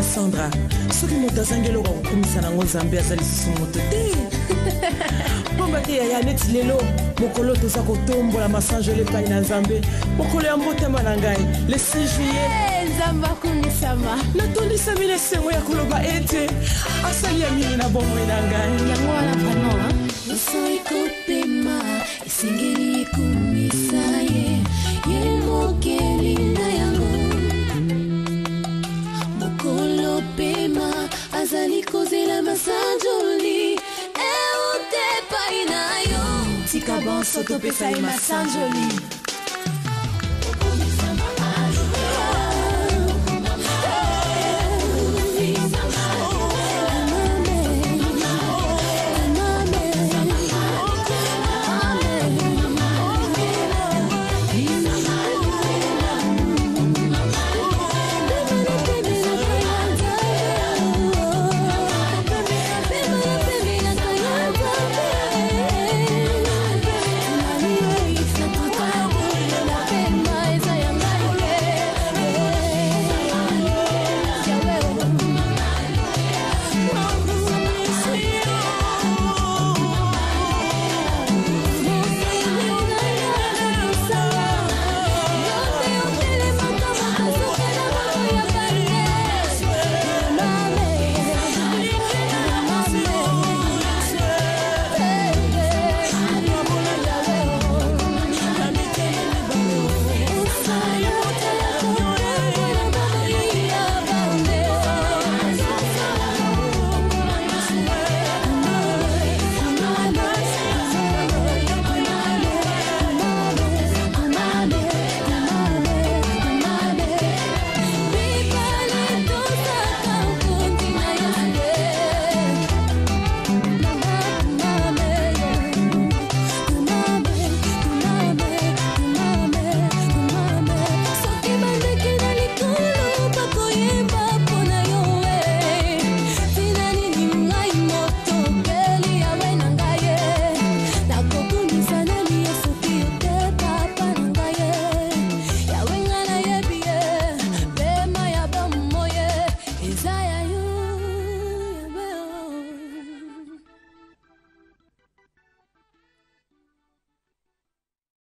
Sandra, ce qui m'a zangelo comme ça nango Zambie azali sumoto te. Bomba te ya neti lelo mokolo to za kotombola masanjo le pai na Zambie. Mokolo ya mbotema na ngai le 6 juillet. Nzamba kunisama. Na tondi samile sengo ya koloba ete asali ya mini na bomo na ngai. Yango wana pano. Soi kopema isingeli kumisaye yemo kelinga yango. Pema azali kozela masanjoli e utepa inayo tika bonso topesa masanjoli